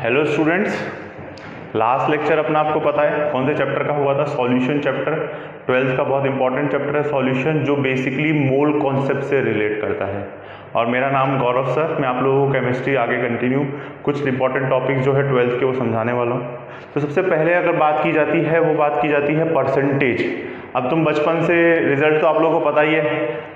Hello students, last lecture अपना आपको पता है कौन से चैप्टर का हुआ था? Solution chapter. 12th का बहुत इंपॉर्टेंट चैप्टर है सॉल्यूशन, जो बेसिकली मोल कॉन्सेप्ट से रिलेट करता है। और मेरा नाम गौरव सर, मैं आप लोगों को केमिस्ट्री आगे कंटिन्यू कुछ इंपॉर्टेंट टॉपिक जो है 12th के वो समझाने वाला हूँ। तो सबसे पहले अगर बात की जाती है वो बात की जाती है परसेंटेज। अब तुम बचपन से रिजल्ट तो आप लोगों को पता ही है,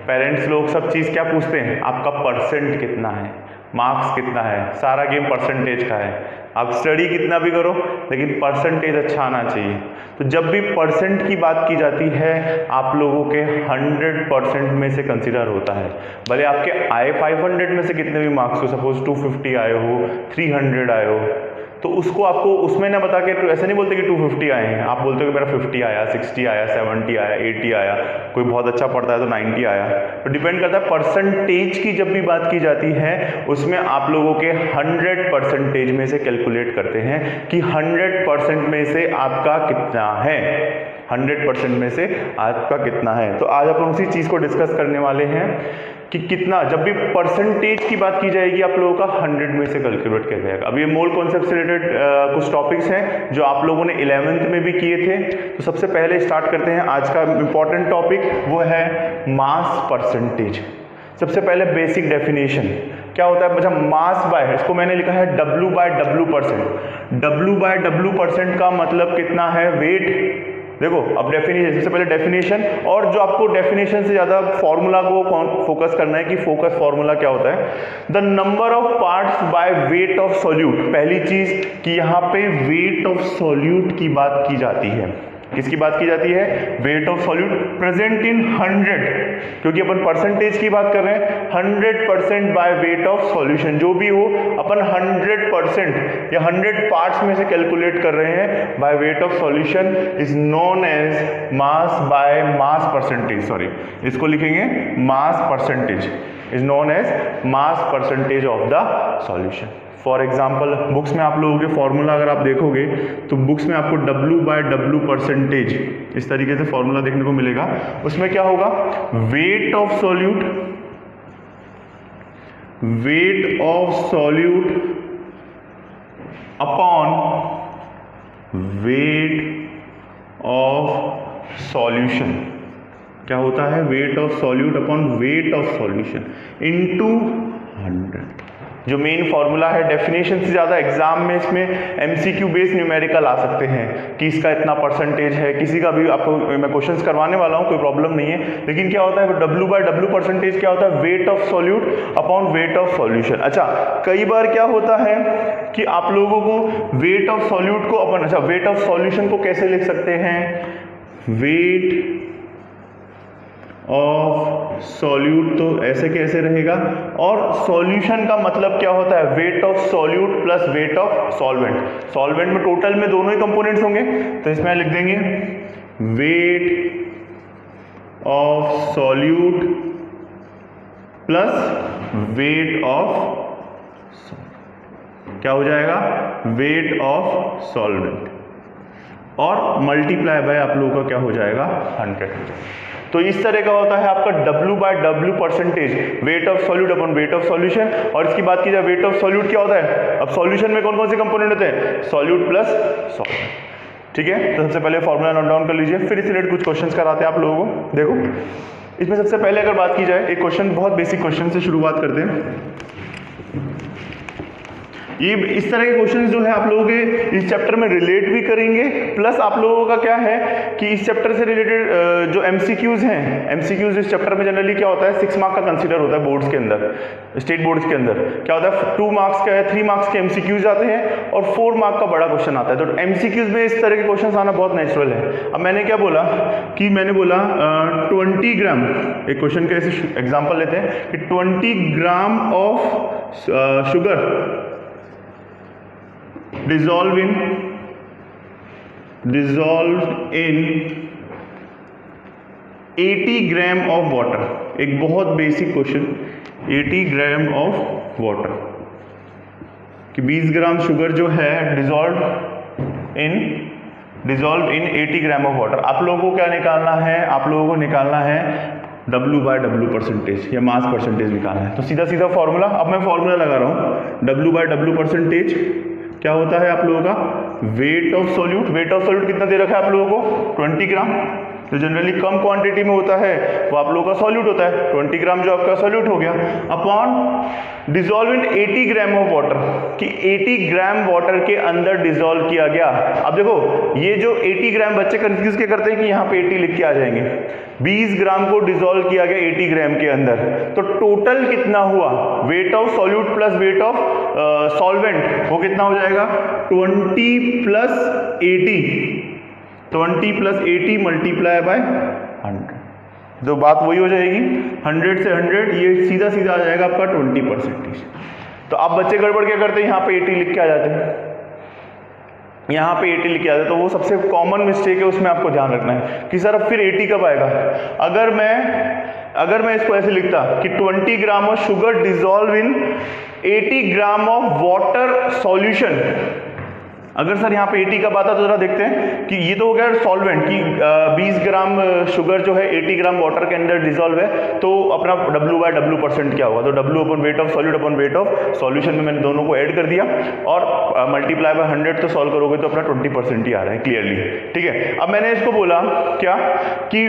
पेरेंट्स लोग सब चीज़ क्या पूछते हैं, आपका परसेंट कितना है, मार्क्स कितना है, सारा गेम परसेंटेज का है। आप स्टडी कितना भी करो लेकिन परसेंटेज अच्छा आना चाहिए। तो जब भी परसेंट की बात की जाती है आप लोगों के 100% में से कंसीडर होता है। भले आपके आए 500 में से कितने भी मार्क्स हो, सपोज 250 आए हो, 300 आए हो, तो उसको आपको उसमें ना बता के ऐसे नहीं बोलते कि 250 आए हैं, आप बोलते हो कि मेरा 50 आया, 60 आया, 70 आया, 80 आया, कोई बहुत अच्छा पढ़ता है तो 90 आया। तो डिपेंड करता है परसेंटेज की जब भी बात की जाती है उसमें आप लोगों के 100% में से कैलकुलेट करते हैं कि 100% में से आपका कितना है, 100% में से आपका कितना है। तो आज अपन उसी चीज़ को डिस्कस करने वाले हैं कि कितना, जब भी परसेंटेज की बात की जाएगी आप लोगों का 100 में से कैलकुलेट किया जाएगा। अब ये मोल कॉन्सेप्ट से रिलेटेड कुछ टॉपिक्स हैं जो आप लोगों ने 11th में भी किए थे। तो सबसे पहले स्टार्ट करते हैं आज का इंपॉर्टेंट टॉपिक, वो है मास परसेंटेज। सबसे पहले बेसिक डेफिनेशन क्या होता है, अच्छा मास बाय, इसको मैंने लिखा है W/W%। W/W% का मतलब कितना है, वेट। देखो अब डेफिनेशन, सबसे पहले डेफिनेशन, और जो आपको डेफिनेशन से ज़्यादा फॉर्मूला को फोकस करना है कि फोकस फॉर्मूला क्या होता है, the number of parts by weight of solute. पहली चीज कि यहाँ पे वेट ऑफ सॉल्यूट की बात की जाती है। किसकी बात की जाती है? Weight of solute present in 100, क्योंकि अपन परसेंटेज की बात कर रहे हैं। 100% बाय वेट ऑफ सॉल्यूशन, जो भी हो अपन 100% या 100 पार्ट्स में से कैलकुलेट कर रहे हैं by weight of solution is known as mass by mass percentage. Sorry, इसको लिखेंगे mass percentage is known as mass percentage of the solution. For example books में आप लोगों के फॉर्मूला अगर आप देखोगे तो बुक्स में आपको W/W% इस तरीके से फॉर्मूला देखने को मिलेगा। उसमें क्या होगा, wait of solute, wait of solute upon weight of solution. क्या होता है, weight of solute upon weight of solution into 100। जो मेन फॉर्मूला है, डेफिनेशन से ज़्यादा एग्जाम में इसमें MCQ बेस्ड न्यूमेरिकल आ सकते हैं कि इसका इतना परसेंटेज है। किसी का भी आपको मैं क्वेश्चंस करवाने वाला हूँ, कोई प्रॉब्लम नहीं है। लेकिन क्या होता है W/W% क्या होता है, weight of solute upon weight of solution. अच्छा, कई बार क्या होता है कि आप लोगों को वेट ऑफ सॉल्यूट को अपन, अच्छा वेट ऑफ सॉल्यूशन को कैसे लिख सकते हैं, वेट ऑफ सॉल्यूट, तो ऐसे कैसे रहेगा, और सॉल्यूशन का मतलब क्या होता है, weight of solute plus weight of solvent. Solvent में टोटल में दोनों ही कंपोनेंट्स होंगे, तो इसमें लिख देंगे wait of solute plus weight of, क्या हो जाएगा, वेट ऑफ सॉल्वेंट, और मल्टीप्लाई बाय आप लोगों का क्या हो जाएगा, 100। तो इस तरह का होता है आपका W/W%, wait of solute upon weight of solution. और इसकी बात की जाए वेट ऑफ सॉल्यूट क्या होता है, अब सॉल्यूशन में कौन कौन से कंपोनेंट होते हैं, सॉल्यूट प्लस सॉल्वेंट। ठीक है, तो सबसे पहले फॉर्मूला नोट डाउन कर लीजिए, फिर इससे रिलेटेड कुछ क्वेश्चंस कराते हैं आप लोगों को। देखो इसमें सबसे पहले अगर बात की जाए, एक क्वेश्चन, बहुत बेसिक क्वेश्चन से शुरुआत करते हैं। ये इस तरह के क्वेश्चन जो है आप लोगों के इस चैप्टर में रिलेट भी करेंगे, प्लस आप लोगों का क्या है कि इस चैप्टर से रिलेटेड जो MCQs हैं, MCQs इस चैप्टर में जनरली क्या होता है, 6 मार्क्स का कंसीडर होता है बोर्ड्स के अंदर, स्टेट बोर्ड्स के अंदर क्या होता है, 2 मार्क्स का है, 3 मार्क्स के MCQs आते हैं और 4 मार्क का बड़ा क्वेश्चन आता है। तो MCQs में इस तरह के क्वेश्चन आना बहुत नेचुरल है। अब मैंने क्या बोला कि मैंने बोला 20 ग्राम, एक क्वेश्चन का ऐसे एग्जाम्पल लेते हैं कि 20 gram of sugar dissolved in 80 gram of water. एक बहुत basic question, 80 gram of water कि 20 ग्राम शुगर जो है dissolve in 80 gram of water. आप लोगों को क्या निकालना है, आप लोगों को निकालना है W/W% या मास परसेंटेज निकालना है। तो सीधा सीधा फॉर्मूला, अब मैं फॉर्मूला लगा रहा हूँ W/W% क्या होता है आप लोगों का wait of solute. Wait of solute कितना दे रखा है आप लोगों को 20 ग्राम। जो जनरली कम क्वांटिटी में होता है वो आप लोगों का सॉल्यूट होता है 20 ग्राम जो आपका सॉल्यूट हो गया upon dissolve in 80 gram of water, कि 80 ग्राम वाटर के अंदर डिजोल्व किया गया। अब देखो ये जो 80 ग्राम बच्चे कंफ्यूज क्या करते हैं कि यहाँ पे 80 लिख के आ जाएंगे। 20 ग्राम को डिजोल्व किया गया 80 ग्राम के अंदर, तो टोटल कितना हुआ wait of solute plus weight of solvent, वो कितना हो जाएगा 20 प्लस 80, 20 प्लस 80 मल्टीप्लाई बाय 100, तो बात वही हो जाएगी 100 से 100, ये सीधा सीधा आ जाएगा आपका 20%। तो अब बच्चे गड़बड़ क्या करते हैं, यहाँ पे 80 लिख के आ जाते हैं, यहाँ पे 80 लिख के आ जाते हैं, तो वो सबसे कॉमन मिस्टेक है, उसमें आपको ध्यान रखना है कि सर अब फिर 80 कब आएगा। अगर मैं इसको ऐसे लिखता कि 20 gram of sugar dissolve in 80 gram of water solution, अगर सर यहाँ पे 80 कब आता तो जरा देखते हैं कि ये तो हो गया सॉल्वेंट की 20 ग्राम शुगर जो है 80 ग्राम वाटर के अंदर डिजोल्व है, तो अपना W/W% क्या होगा, तो W upon wait of solute upon wait of solution में मैंने दोनों को ऐड कर दिया और मल्टीप्लाई बाय 100 तो सॉल्व करोगे तो अपना 20% ही आ रहा है क्लियरली। ठीक है, अब मैंने इसको बोला क्या कि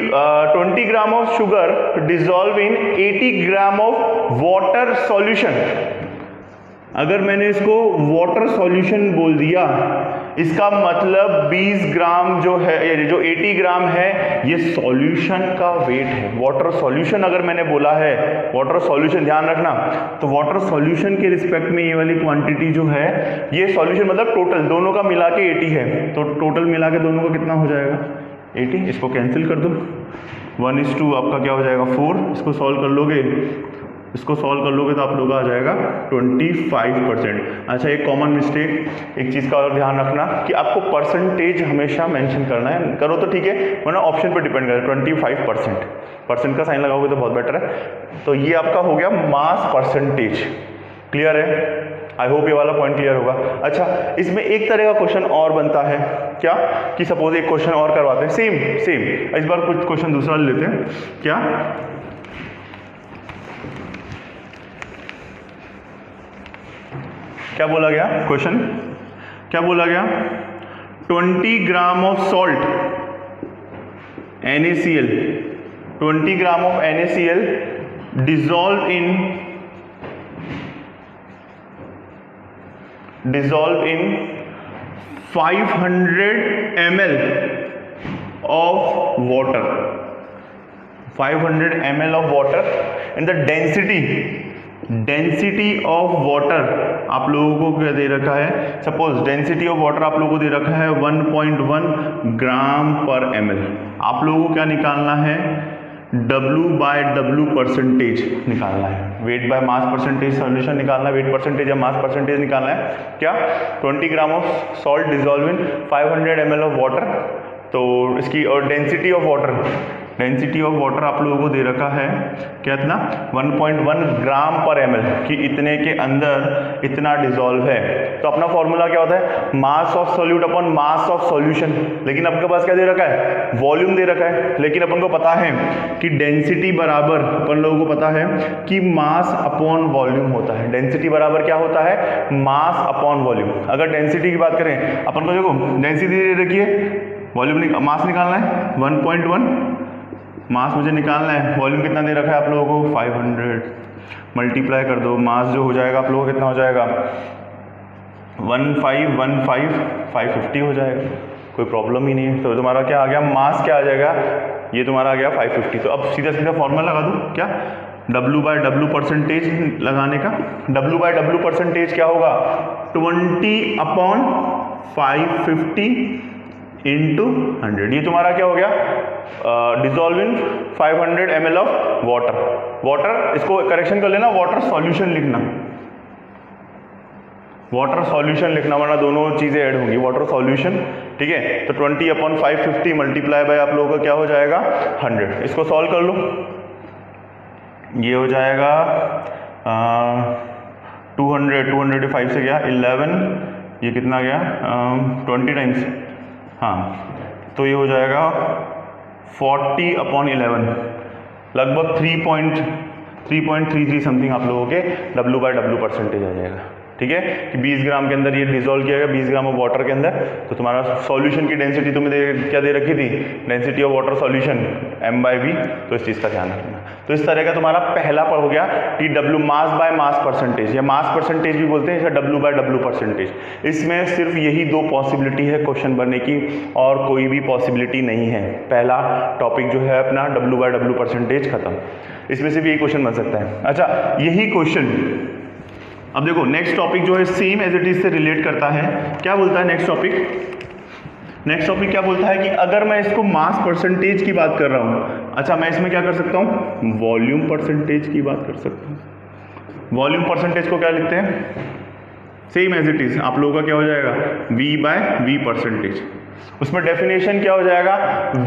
20 gram of sugar dissolve in 80 gram of water solution. अगर मैंने इसको वाटर सॉल्यूशन बोल दिया, इसका मतलब 20 ग्राम जो है, जो 80 ग्राम है, ये सॉल्यूशन का वेट है। वाटर सॉल्यूशन अगर मैंने बोला है, वाटर सॉल्यूशन ध्यान रखना, तो वाटर सॉल्यूशन के रिस्पेक्ट में ये वाली क्वांटिटी जो है, ये सॉल्यूशन मतलब टोटल दोनों का मिला के 80 है, तो टोटल मिला के दोनों का कितना हो जाएगा 80। इसको कैंसिल कर दो, 1:2 आपका क्या हो जाएगा 4। इसको सॉल्व कर लोगे, तो आप लोग आ जाएगा 25%। अच्छा, एक कॉमन मिस्टेक, एक चीज़ का और ध्यान रखना कि आपको परसेंटेज हमेशा मेंशन करना है, करो तो ठीक है वरना ऑप्शन पर डिपेंड करे। 25% परसेंट का साइन लगाओगे तो बहुत बेटर है। तो ये आपका हो गया मास परसेंटेज। क्लियर है? आई होप ये वाला पॉइंट क्लियर होगा। अच्छा, इसमें एक तरह का क्वेश्चन और बनता है क्या कि सपोज एक क्वेश्चन और करवाते हैं, सेम इस बार कुछ क्वेश्चन दूसरा लेते हैं। क्या बोला गया, क्वेश्चन क्या बोला गया, 20 gram of salt NaCl, 20 gram of NaCl dissolve in 500 ml of water, 500 ml of water, and the density of water आप लोगों को क्या दे रखा है, सपोज डेंसिटी ऑफ वाटर आप लोगों को दे रखा है 1.1 ग्राम पर ml। आप लोगों को क्या निकालना है, W/W परसेंटेज निकालना है, weight by mass percentage solution निकालना है, वेट परसेंटेज या मास परसेंटेज निकालना है। क्या 20 gram of salt dissolve in 500 ml of water, तो इसकी और डेंसिटी ऑफ वाटर आप लोगों को दे रखा है क्या, इतना 1.1 ग्राम पर ml, कि इतने के अंदर इतना डिजोल्व है। तो अपना फॉर्मूला क्या होता है, mass of solute upon mass of solution. लेकिन आपके पास क्या दे रखा है, वॉल्यूम दे रखा है, लेकिन अपन को पता है कि डेंसिटी बराबर, अपन लोगों को पता है कि मास अपॉन वॉल्यूम होता है। डेंसिटी बराबर क्या होता है, मास अपॉन वॉल्यूम। अगर डेंसिटी की बात करें, अपन को देखो डेंसिटी दे रखी है, वॉल्यूम मास निकालना है 1.1, मास मुझे निकालना है, वॉल्यूम कितना दे रखा है आप लोगों को 500, मल्टीप्लाई कर दो, मास जो हो जाएगा आप लोगों को कितना हो जाएगा 550 हो जाएगा, कोई प्रॉब्लम ही नहीं है। तो तुम्हारा क्या आ गया, मास क्या आ जाएगा, ये तुम्हारा आ गया 550। तो अब सीधा सीधा फॉर्मूला लगा दूँ क्या, W/W परसेंटेज लगाने का, W/W परसेंटेज क्या होगा 20/550 इंटू 100। ये तुम्हारा क्या हो गया, dissolve in 500 ml of water. इसको करेक्शन कर लेना, वाटर सॉल्यूशन लिखना, वरना दोनों चीजें ऐड होंगी, वाटर सॉल्यूशन। ठीक है, तो 20/550 मल्टीप्लाई बाय आप लोगों का क्या हो जाएगा 100। इसको सॉल्व कर लो, ये हो जाएगा 200 से गया 11, ये कितना गया 20 टाइम्स, हाँ, तो ये हो जाएगा 40/11, लगभग 3.33 समथिंग आप लोगों के W/W परसेंटेज आ जाएगा। ठीक है, कि 20 ग्राम के अंदर ये डिजोल्व किया गया 20 ग्राम ऑफ वाटर के अंदर, तो तुम्हारा सॉल्यूशन की डेंसिटी तुम्हें क्या दे रखी थी, density of water solution m/v, तो इस चीज़ का ध्यान रखना। तो इस तरह का तुम्हारा पहला पर हो गया TW, mass by mass percentage, या मास परसेंटेज भी बोलते हैं, या W/W परसेंटेज। इसमें सिर्फ यही दो पॉसिबिलिटी है क्वेश्चन बनने की, और कोई भी पॉसिबिलिटी नहीं है। पहला टॉपिक जो है अपना W/W परसेंटेज खत्म, इसमें से भी यही क्वेश्चन बन सकता है। अच्छा, यही क्वेश्चन अब देखो नेक्स्ट टॉपिक जो है सेम एज इट इज से रिलेट करता है। क्या बोलता है नेक्स्ट टॉपिक? नेक्स्ट टॉपिक क्या बोलता है कि अगर मैं इसको मास परसेंटेज की बात कर रहा हूं, अच्छा मैं इसमें क्या कर सकता हूं, वॉल्यूम परसेंटेज की बात कर सकता हूं। वॉल्यूम परसेंटेज को क्या लिखते हैं, सेम एज इट इज, आप लोगों का क्या हो जाएगा, V/V परसेंटेज। उसमें डेफिनेशन क्या हो जाएगा,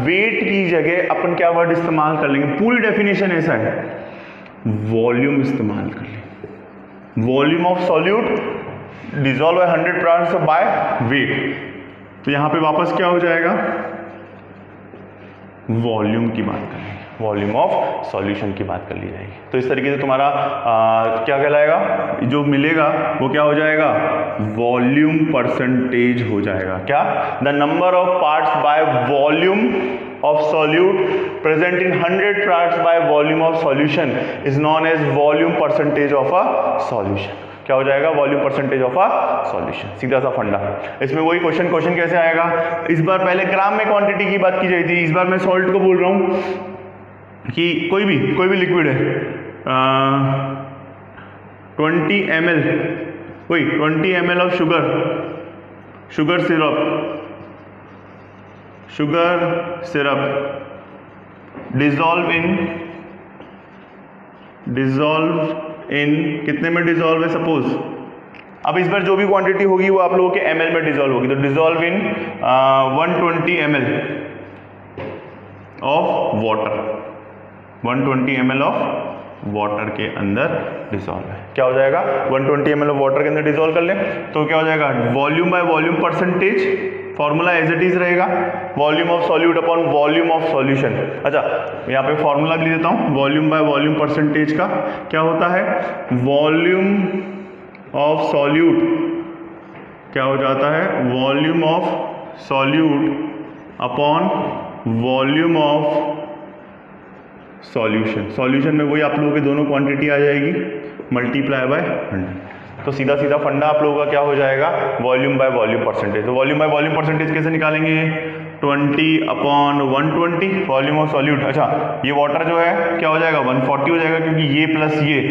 वेट की जगह अपन क्या वर्ड इस्तेमाल कर लेंगे, पूरी डेफिनेशन ऐसा है, वॉल्यूम इस्तेमाल कर लेंगे। Volume of solute dissolve 100 parts by wait, तो यहां पे वापस क्या हो जाएगा, वॉल्यूम की बात कर लेंगे, वॉल्यूम ऑफ सॉल्यूशन की बात कर ली जाएगी। तो इस तरीके से तुम्हारा क्या कहलाएगा, जो मिलेगा वो क्या हो जाएगा, वॉल्यूम परसेंटेज हो जाएगा। क्या, the number of parts by volume of solute present in 100 parts by volume of solution is known as volume percentage of a solution। क्या हो जाएगा, volume percentage of a solution. सीधा सा फंडा। इसमें वही क्वेश्चन कैसे आएगा, इस बार पहले ग्राम में क्वांटिटी की बात की जाती थी, इस बार मैं सॉल्ट को बोल रहा हूं कि कोई भी लिक्विड है 20 ml, वही 20 ml of sugar syrup dissolve in कितने में डिजॉल्व है, सपोज अब इस बार जो भी क्वांटिटी होगी वो आप लोगों के ml में डिजॉल्व होगी, तो dissolve in 120 ml of water, 120 ml of water के अंदर डिजॉल्व है। क्या हो जाएगा, 120 ml ऑफ वाटर के अंदर डिजॉल्व कर ले, तो क्या हो जाएगा, volume by volume percentage, formula as it is रहेगा, volume of solute upon volume of solution. अच्छा यहाँ पे फॉर्मूला लिख देता हूँ, वॉल्यूम बाय वॉल्यूम परसेंटेज का क्या होता है, वॉल्यूम ऑफ सॉल्यूट क्या हो जाता है, volume of solute upon volume of solution. Solution में वही आप लोगों के दोनों क्वांटिटी आ जाएगी, मल्टीप्लाई बाय 100, तो सीधा फंडा आप लोगों का क्या हो जाएगा, वॉल्यूम बाय वॉल्यूम परसेंटेज। तो वॉल्यूम बाय वॉल्यूम परसेंटेज कैसे निकालेंगे, 20/120 वॉल्यूम ऑफ सॉल्यूट। अच्छा ये वाटर जो है क्या हो जाएगा, 140 हो जाएगा, क्योंकि ये प्लस ये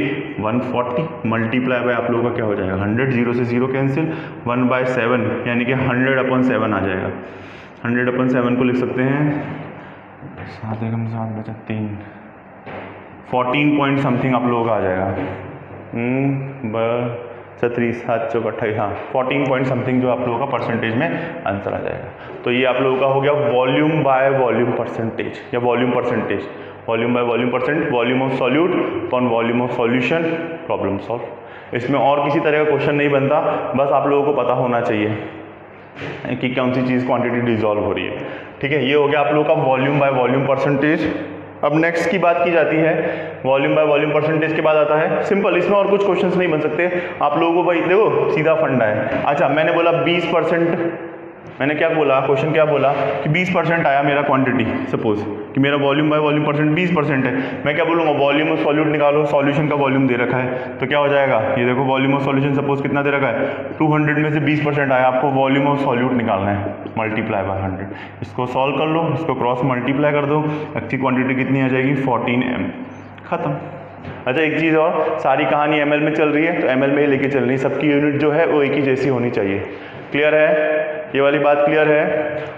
140 मल्टीप्लाई बाय आप लोगों का क्या हो जाएगा, 100, 0 से 0 कैंसिल, 1/7 यानी कि 100/7 आ जाएगा। 100/7 को लिख सकते हैं 7 एकम 7 बचा 3, 14 पॉइंट समथिंग आप लोगों का आ जाएगा, 37 7 चौक 28, हाँ 14 पॉइंट समथिंग जो आप लोगों का परसेंटेज में आंसर आ जाएगा। तो ये आप लोगों का हो गया वॉल्यूम बाय वॉल्यूम परसेंटेज या volume percentage, volume by volume percent, volume of solute upon volume of solution, problem solve. इसमें और किसी तरह का क्वेश्चन नहीं बनता, बस आप लोगों को पता होना चाहिए कि कौन सी चीज़ क्वांटिटी डिजॉल्व हो रही है। ठीक है, ये हो गया आप लोगों का वॉल्यूम बाय वॉल्यूम परसेंटेज। अब नेक्स्ट की बात की जाती है, वॉल्यूम बाय वॉल्यूम परसेंटेज के बाद आता है सिंपल, इसमें और कुछ क्वेश्चंस नहीं बन सकते आप लोगों को, भाई देखो सीधा फंडा है। अच्छा मैंने बोला 20%, मैंने क्या बोला, क्वेश्चन क्या बोला कि 20% आया मेरा क्वांटिटी, सपोज कि मेरा वॉल्यूम बाय वॉल्यूम परसेंट 20% है, मैं क्या बोलूँगा, वॉल्यूम ऑफ सॉल्यूट निकालो, सॉल्यूशन का वॉल्यूम दे रखा है, तो क्या हो जाएगा, ये देखो वॉल्यूम ऑफ सॉल्यूशन सपोज कितना दे रखा है, 200 में से 20% आया, आपको वॉल्यूम ऑफ सॉल्यूट निकालना है, मल्टीप्लाई बाय 100। इसको सॉल्व कर लो, इसको क्रॉस मल्टीप्लाई कर दो, अच्छी क्वांटिटी कितनी आ जाएगी, 14 m, खत्म। अच्छा एक चीज़ और, सारी कहानी ml में चल रही है तो ml में ही लेके चल रही है, सबकी यूनिट जो है वो एक ही जैसी होनी चाहिए। क्लियर है, ये वाली बात क्लियर है।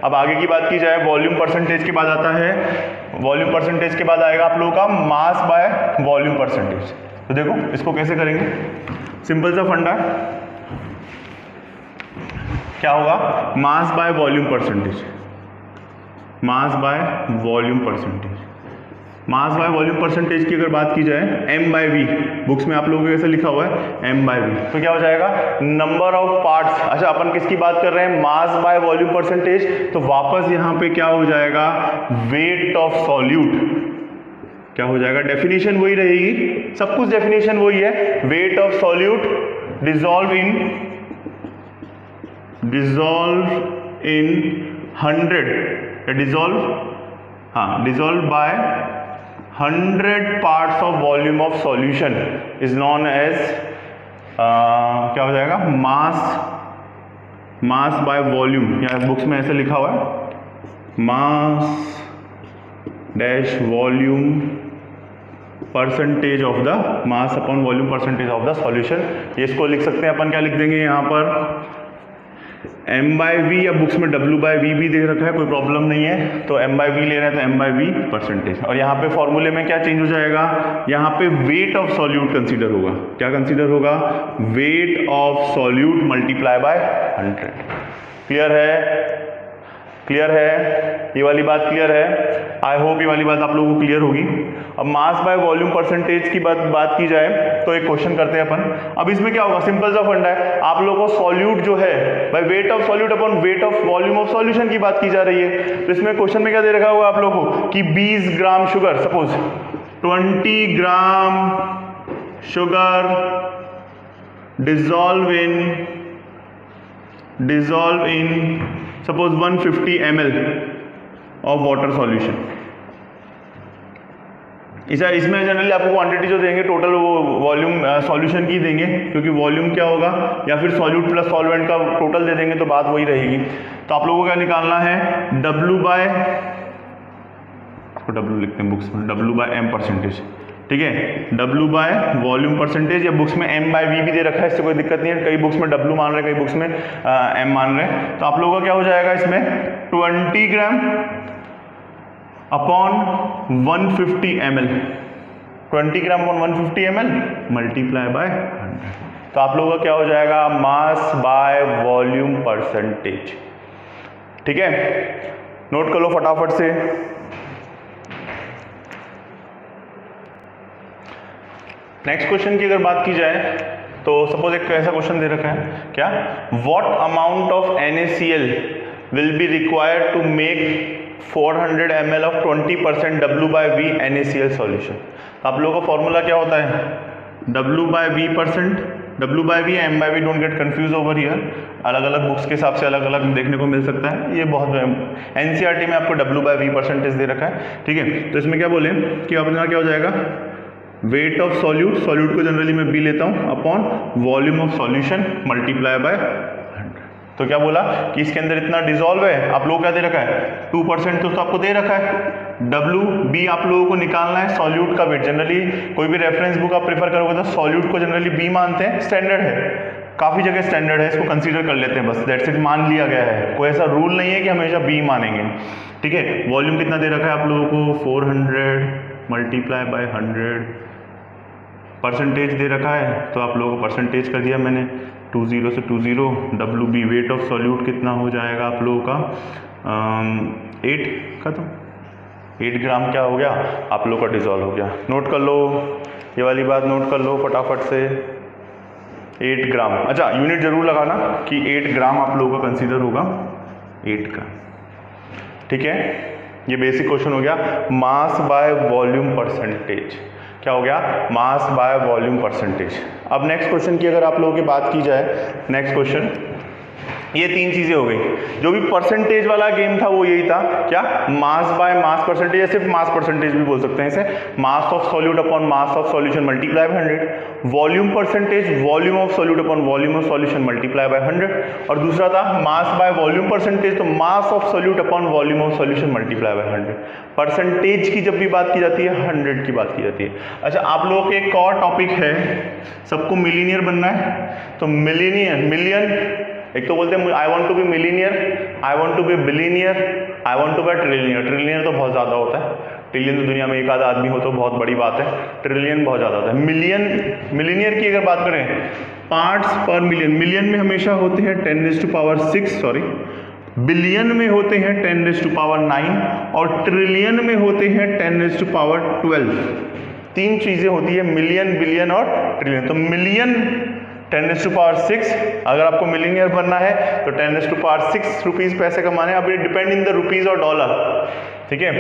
अब आगे की बात की जाए, वॉल्यूम परसेंटेज के बाद आता है, वॉल्यूम परसेंटेज के बाद आएगा आप लोगों का मास बाय वॉल्यूम परसेंटेज। तो देखो इसको कैसे करेंगे, सिंपल सा फंडा, क्या होगा, मास by volume percentage, mass by volume percentage, mass by volume percentage की अगर बात की जाए m/v, बुक्स में आप लोगों को ऐसा लिखा हुआ है m/v, तो क्या हो जाएगा, नंबर ऑफ पार्ट्स। अच्छा अपन किसकी बात कर रहे हैं, मास बाय वॉल्यूम परसेंटेज, तो वापस यहाँ पे क्या हो जाएगा, वेट ऑफ सॉल्यूट, क्या हो जाएगा, डेफिनेशन वही रहेगी, सब कुछ डेफिनेशन वही है, weight of solute dissolve in 100 dissolve by 100 parts of volume of solution is known as क्या हो जाएगा, मास बाय वॉल्यूम, या बुक्स में ऐसे लिखा हुआ है mass dash volume percentage of the mass upon volume percentage of the solution. ये इसको लिख सकते हैं अपन, क्या लिख देंगे यहाँ पर m/v, या बुक्स में w/v भी दे रखा है, कोई प्रॉब्लम नहीं है, तो m/v ले रहे हैं तो m/v परसेंटेज। और यहाँ पे फॉर्मूले में क्या चेंज हो जाएगा, यहाँ पे वेट ऑफ सॉल्यूट कंसीडर होगा, क्या कंसीडर होगा, wait of solute multiply by 100। Clear है, ये वाली बात क्लियर है, आई होप ये वाली बात आप लोगों को क्लियर होगी। अब मास बाय वॉल्यूम परसेंटेज की बात की जाए तो एक क्वेश्चन करते हैं अपन। अब इसमें क्या होगा, सिंपल सा फंडा है, आप लोगों को सॉल्यूट जो है bye weight of solute upon weight of volume of solution की बात की जा रही है। तो इसमें क्वेश्चन में क्या दे रखा होगा आप लोगों को कि 20 gram sugar, suppose 20 gram sugar dissolve in suppose 150 ml of water solution. इसमें जनरली आपको क्वांटिटी जो देंगे टोटल वो वॉल्यूम सॉल्यूशन की देंगे, क्योंकि वॉल्यूम क्या होगा, या फिर सॉल्यूट प्लस सॉल्वेंट का टोटल दे देंगे तो बात वही रहेगी। तो आप लोगों को क्या निकालना है, W लिखते हैं बुक्स में, W/m परसेंटेज, ठीक है, W बाय वॉल्यूम परसेंटेज, या बुक्स में m/v भी दे रखा है, इससे कोई दिक्कत नहीं है, कई बुक्स में W मान रहे हैं, कई बुक्स में m मान रहे हैं। तो आप लोगों का क्या हो जाएगा इसमें 20 ग्राम upon 150 ml, 20 gram upon 150 ml multiply by 100। तो आप लोगों का क्या हो जाएगा, मास बाय वॉल्यूम परसेंटेज। ठीक है, नोट कर लो फटाफट से। नेक्स्ट क्वेश्चन की अगर बात की जाए तो सपोज एक ऐसा क्वेश्चन दे रखा है, क्या, what amount of NaCl will be required to make 400 ml of 20% W/V NaCl solution. आप लोगों का फॉर्मूला क्या होता है, W/V percent, W/V m/v, don't get confuse over here, अलग अलग बुक्स के हिसाब से अलग अलग देखने को मिल सकता है, ये बहुत NCERT में आपको W/V परसेंटेज दे रखा है। ठीक है, तो इसमें क्या बोले कि अपना क्या हो जाएगा, वेट ऑफ सॉल्यूट, सॉल्यूट को जनरली मैं बी लेता हूं, upon volume of solution multiply by 100। तो क्या बोला कि इसके अंदर इतना डिजॉल्व है, आप लोगों को क्या दे रखा है 2%, तो आपको दे रखा है। W/B आप लोगों को निकालना है सॉल्यूट का वेट। जनरली कोई भी रेफरेंस बुक आप प्रेफर करोगे तो सॉल्यूट को जनरली B मानते हैं, स्टैंडर्ड है, काफी जगह स्टैंडर्ड है, इसको कंसीडर कर लेते हैं, बस दैट्स इट, मान लिया गया है, कोई ऐसा रूल नहीं है कि हमेशा B मानेंगे। ठीक है, वॉल्यूम कितना दे रखा है आप लोगों को 400 मल्टीप्लाई बाय 100, परसेंटेज दे रखा है तो आप लोगों को परसेंटेज कर दिया मैंने, 20 से 20, W/B वेट ऑफ सॉल्यूट कितना हो जाएगा आप लोगों का 8 खत्म, 8 ग्राम क्या हो गया आप लोगों का डिजॉल्व हो गया। नोट कर लो ये वाली बात, नोट कर लो फटाफट से, 8 ग्राम। अच्छा, यूनिट जरूर लगाना कि 8 ग्राम आप लोगों का कंसीडर होगा, 8 ग्राम। ठीक है, ये बेसिक क्वेश्चन हो गया, मास बाय वॉल्यूम परसेंटेज। क्या हो गया, मास बाय वॉल्यूम परसेंटेज। अब नेक्स्ट क्वेश्चन की अगर आप लोगों की बात की जाए, नेक्स्ट क्वेश्चन, ये 3 चीजें हो गई। जो भी परसेंटेज वाला गेम था वो यही था, क्या, मास बाय मास परसेंटेज, या सिर्फ मास परसेंटेज भी बोल सकते हैं इसे, mass of solute upon mass of solution multiply by 100, volume percentage, volume of solute upon volume of solution multiply by 100, और दूसरा था मास बाय वॉल्यूम परसेंटेज, तो mass of solute upon volume of solution multiply by 100। Percentage की जब भी बात की जाती है 100 की बात की जाती है। अच्छा, आप लोगों के एक और टॉपिक है, सबको मिलीनियर बनना है, तो मिलीनियर, मिलियन, एक तो बोलते हैं I want to be millionaire, I want to be billionaire, I want to be trillionaire. Trillion तो बहुत ज़्यादा होता है, ट्रिलियन तो दुनिया में एक आधा आदमी हो तो बहुत बड़ी बात है, ट्रिलियन बहुत ज़्यादा होता है। मिलियन, मिलीनियर की अगर बात करें, पार्ट्स पर मिलियन, मिलियन में हमेशा होते हैं 10⁶, बिलियन में होते हैं 10⁹, और ट्रिलियन में होते हैं 10⁻²। 3 चीजें होती है, मिलियन, बिलियन और ट्रिलियन। तो मिलियन 10⁶, अगर आपको मिलीनियर बनना है तो 10⁶ रुपीज पैसे कमाने, अब ये डिपेंड इन द रुपीज और डॉलर। ठीक है,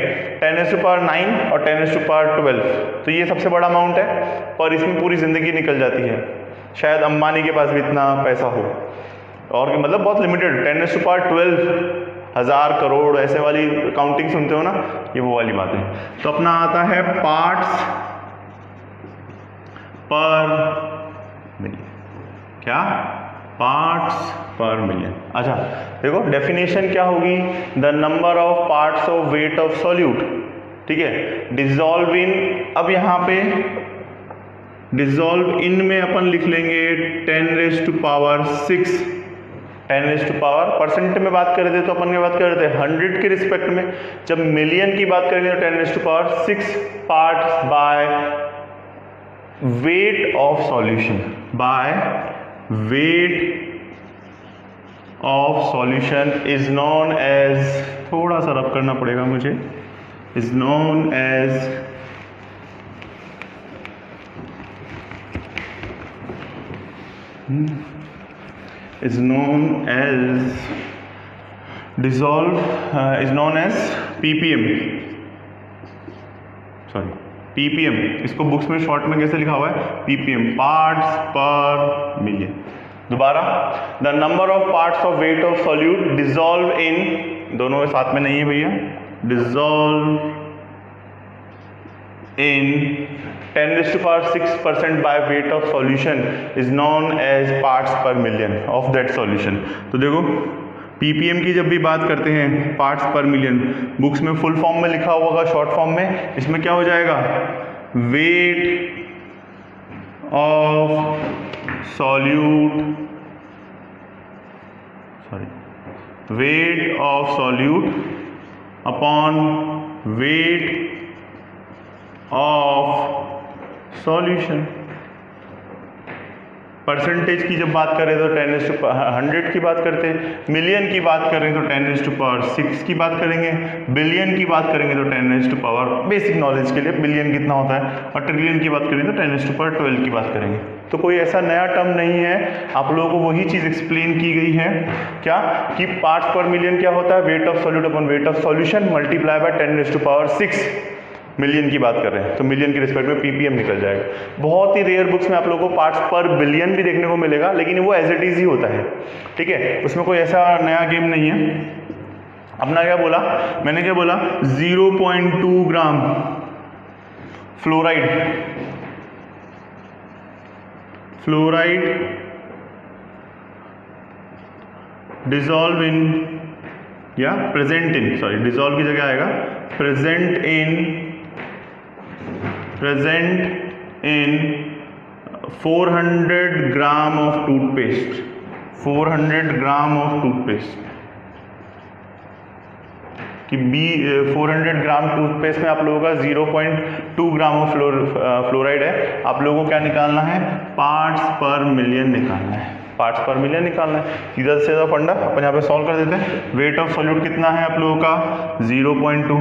10�9 और 10⁻12, तो ये सबसे बड़ा अमाउंट है, और इसमें पूरी जिंदगी निकल जाती है। शायद अंबानी के पास भी इतना पैसा हो, और मतलब बहुत लिमिटेड, 10⁻12 हज़ार करोड़ ऐसे वाली काउंटिंग सुनते हो ना, ये वो वाली बात है। तो अपना आता है पार्ट्स पर मिलियन। क्या? Parts per million. अच्छा देखो डेफिनेशन क्या होगी, the number of parts of weight of solute, ठीक है, डिजॉल्व इन, अब यहाँ पे डिजॉल्व इन में अपन लिख लेंगे 10⁻6, 10⁻, परसेंट में बात कर रहे थे तो अपन में बात कर रहे थे 100 के रिस्पेक्ट में, जब मिलियन की बात करेंगे तो 10⁻6 parts by weight of solution, by weight of solution is known as, थोड़ा सा रब करना पड़ेगा मुझे, is known as is known as dissolve is known as ppm, sorry ppm, इसको बुक्स में शॉर्ट में कैसे लिखा हुआ है, ppm, पार्ट्स पर मिलियन। दोबारा, the number of parts of weight of solute dissolve in, दोनों के साथ में नहीं है भैया, dissolve in 10⁻6% by weight of solution is known as parts per million of that solution। तो देखो ppm की जब भी बात करते हैं पार्ट्स पर मिलियन, बुक्स में फुल फॉर्म में लिखा हुआ होगा, शॉर्ट फॉर्म में इसमें क्या हो जाएगा, wait of solute, sorry wait of solute upon weight of solution. Percentage की जब बात करें तो 10⁻100 की बात करते हैं, मिलियन की बात करें तो 10⁻6 की बात करेंगे, बिलियन की बात करेंगे तो 10⁻, बेसिक नॉलेज के लिए बिलियन कितना होता है, और ट्रिलियन की बात करेंगे तो 10⁻12 की बात करेंगे। तो कोई ऐसा नया टर्म नहीं है, आप लोगों को वही चीज़ एक्सप्लेन की गई है, क्या कि पार्ट्स पर मिलियन क्या होता है, weight of solute upon weight of solution multiply by 10⁻6, million की बात कर रहे हैं तो मिलियन के रिस्पेक्ट में ppm निकल जाएगा। बहुत ही रेयर बुक्स में आप लोगों को पार्ट्स पर बिलियन भी देखने को मिलेगा, लेकिन वो एज इट इज ही होता है, ठीक है, उसमें कोई ऐसा नया गेम नहीं है। अपना क्या बोला, मैंने क्या बोला, 0.2 ग्राम फ्लोराइड, फ्लोराइड डिजॉल्व इन, या प्रेजेंट इन, सॉरी डिजॉल्व की जगह आएगा present in 400 gram of toothpaste, 400 gram of toothpaste कि 400 ग्राम टूथपेस्ट में आप लोगों का 0.2 ग्राम ऑफ फ्लोराइड है। आप लोगों को क्या निकालना है, पार्ट्स पर मिलियन निकालना है, पार्ट्स पर मिलियन निकालना है। सीधा से सीधा फंडा अपन यहाँ पे सॉल्व कर देते हैं। वेट ऑफ सॉल्यूट कितना है आप लोगों का, 0.2।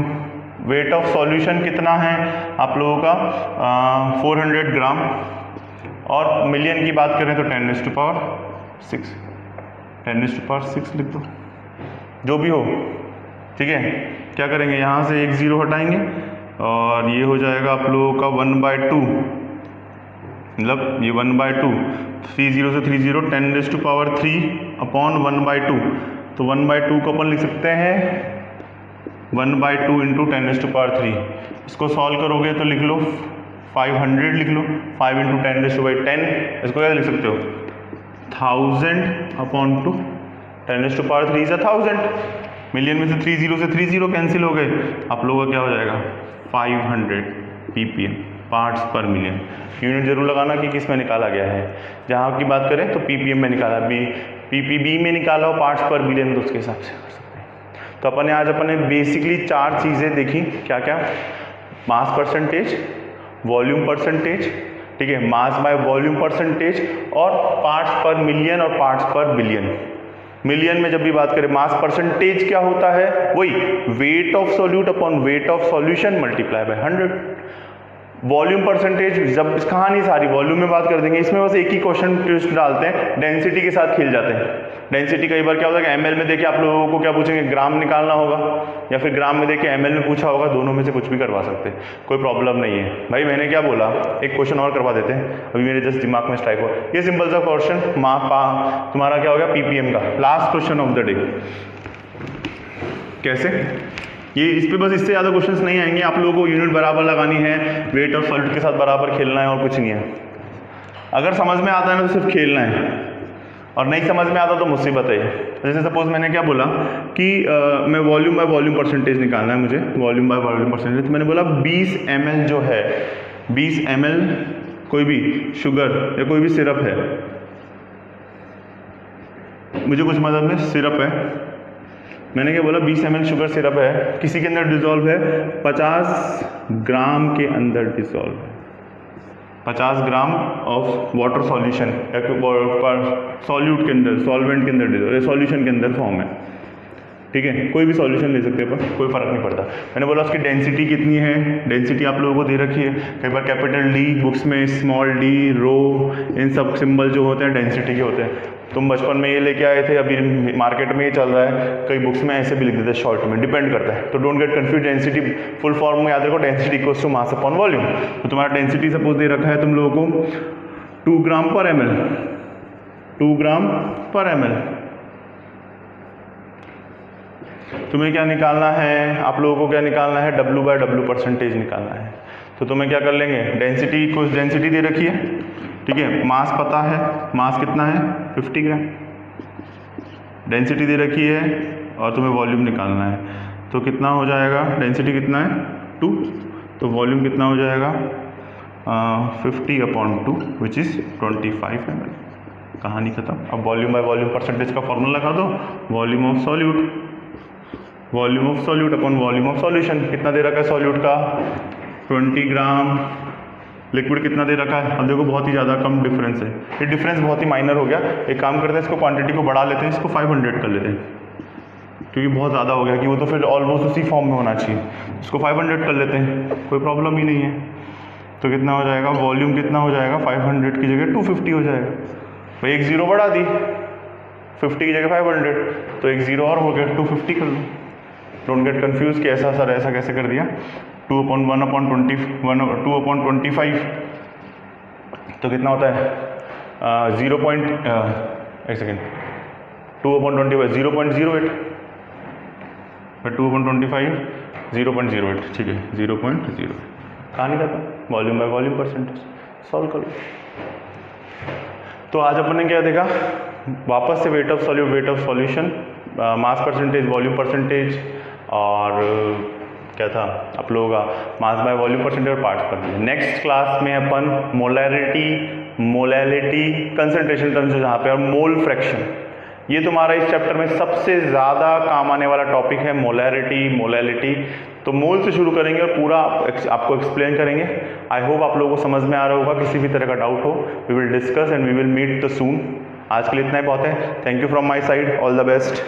वेट ऑफ सॉल्यूशन कितना है आप लोगों का, 400 ग्राम, और मिलियन की बात करें तो 10⁻6, 10⁻6 लिख दो, जो भी हो, ठीक है। क्या करेंगे, यहाँ से एक 0 हटाएंगे और ये हो जाएगा आप लोगों का 1/2, मतलब ये 1/2, 30 से 30, 10⁻3 अपॉन 1/2, तो 1/2 को अपन लिख सकते हैं 1/2 इंटू 10⁻3। इसको सॉल्व करोगे तो लिख लो 500, लिख लो 5 इंटू 10⁻10, इसको क्या लिख सकते हो 1000 अपॉन 2, 10⁻3 इज 1000। मिलियन में से 30 से 30 कैंसिल हो गए, आप लोगों का क्या हो जाएगा 500 ppm, parts per million. Unit जरूर लगाना कि किस में निकाला गया है, जहाँ की बात करें तो ppm में निकाला, ppb में निकाला हो पार्ट्स पर मिलियन, तो उसके हिसाब से कर सकते हैं। तो अपन ने बेसिकली 4 चीज़ें देखी, क्या क्या, मास परसेंटेज, वॉल्यूम परसेंटेज, ठीक है, मास बाय वॉल्यूम परसेंटेज, और पार्ट्स पर मिलियन और पार्ट्स पर बिलियन। मिलियन में जब भी बात करें मास परसेंटेज क्या होता है, वही wait of solute upon weight of solution multiply by 100। Volume percentage जब कहानी सारी वॉल्यूम में बात कर देंगे, इसमें बस एक ही क्वेश्चन ट्विस्ट डालते हैं, डेंसिटी के साथ खेल जाते हैं। डेंसिटी कई बार क्या होता है कि एमएल में देके आप लोगों को क्या पूछेंगे, ग्राम निकालना होगा, या फिर ग्राम में देके एमएल में पूछा होगा, दोनों में से कुछ भी करवा सकते हैं, कोई प्रॉब्लम नहीं है। भाई मैंने क्या बोला, एक क्वेश्चन और करवा देते हैं, अभी मेरे जस्ट दिमाग में स्ट्राइक हुआ। ये सिंपल सा क्वेश्चन तुम्हारा क्या हो गया, पीपीएम का last question of the day. कैसे, ये इस पे बस इससे ज़्यादा क्वेश्चंस नहीं आएंगे, आप लोगों को यूनिट बराबर लगानी है, वेट ऑफ सॉलिड के साथ बराबर खेलना है और कुछ नहीं है। अगर समझ में आता है ना तो सिर्फ खेलना है, और नहीं समझ में आता तो मुसीबत है। जैसे सपोज मैंने क्या बोला कि मैं वॉल्यूम बाय वॉल्यूम परसेंटेज निकालना है मुझे, वॉल्यूम बाय वॉल्यूम परसेंटेज। तो मैंने बोला 20 ml जो है, 20 ml कोई भी शुगर या कोई भी सिरप है, मुझे कुछ मतलब में सिरप है, मैंने क्या बोला 20 ml शुगर सिरप है, किसी के अंदर डिजोल्व है, 50 ग्राम के अंदर डिजोल्व है, 50 gram of water solution solute के अंदर, सॉल्वेंट के अंदर, सॉल्यूशन के अंदर फॉर्म है, ठीक है, कोई भी सॉल्यूशन ले सकते हैं पर कोई फर्क नहीं पड़ता। मैंने बोला उसकी डेंसिटी कितनी है, डेंसिटी आप लोगों को दे रखी है, कई बार कैपिटल डी, बुक्स में स्मॉल डी, रो, इन सब सिंबल जो होते हैं डेंसिटी के होते हैं। तुम बचपन में ये लेके आए थे, अभी मार्केट में ये चल रहा है, कई बुक्स में ऐसे भी लिख देते हैं शॉर्ट में, डिपेंड करता है। तो don't get confuse, density full form में याद रखो, density equals to mass upon volume. तो तुम्हारा डेंसिटी सपोज दे रखा है तुम लोगों को 2 ग्राम पर ml, 2 ग्राम पर ml। तुम्हें क्या निकालना है, आप लोगों को क्या निकालना है, W/W परसेंटेज निकालना है। तो तुम्हें क्या कर लेंगे, डेंसिटी कुछ डेंसिटी दे रखी है, ठीक है, मास पता है, मास कितना है 50 ग्राम, डेंसिटी दे रखी है और तुम्हें वॉल्यूम निकालना है। तो कितना हो जाएगा, डेंसिटी कितना है 2, तो वॉल्यूम कितना हो जाएगा 50/2 विच इज़ 25 ml। कहानी खत्म। अब वॉल्यूम बाय वॉल्यूम परसेंटेज का फॉर्मूला लगा दो, volume of solute, volume of solute upon volume of solution. कितना दे रखा है सॉल्यूट का 20 ग्राम, लिक्विड कितना दे रखा है, अब देखो बहुत ही ज़्यादा कम डिफरेंस है, ये डिफरेंस बहुत ही माइनर हो गया। एक काम करते हैं, इसको क्वांटिटी को बढ़ा लेते हैं, इसको 500 कर लेते हैं, क्योंकि बहुत ज़्यादा हो गया कि वो तो फिर ऑलमोस्ट उसी फॉर्म में होना चाहिए। इसको 500 कर लेते हैं, कोई प्रॉब्लम ही नहीं है। तो कितना हो जाएगा, वॉल्यूम कितना हो जाएगा, 500 की जगह 250 हो जाएगा। तो एक जीरो बढ़ा दी, 50 की जगह 500, तो एक जीरो और हो गया, 250 कर लो। डोंट गेट कन्फ्यूज कि ऐसा सर ऐसा कैसे कर दिया। 2/1/25 तो कितना होता है 1 सेकेंड 2/25 0.08, 2/25 0.08, ठीक है 0.08। कहानी खत्म, volume by volume percentage solve करो। तो आज अपन ने क्या देखा, वापस से wait of solute, wait of solution, mass percentage, volume percentage, और क्या था आप लोगों का मास बाय वॉल्यूम परसेंटेज और पार्ट्स पर दिया। नेक्स्ट क्लास में अपन मोलैलिटी कंसंट्रेशन टर्म्स जहाँ पे, और मोल फ्रैक्शन, ये तुम्हारा इस चैप्टर में सबसे ज़्यादा काम आने वाला टॉपिक है, मोलैलिटी। तो मोल से शुरू करेंगे और पूरा आपको एक्सप्लेन करेंगे। आई होप आप लोगों को समझ में आ रहा होगा, किसी भी तरह का डाउट हो we will discuss and we will meet the soon. आज के लिए इतना ही बहुत है। Thank you from my side, all the best.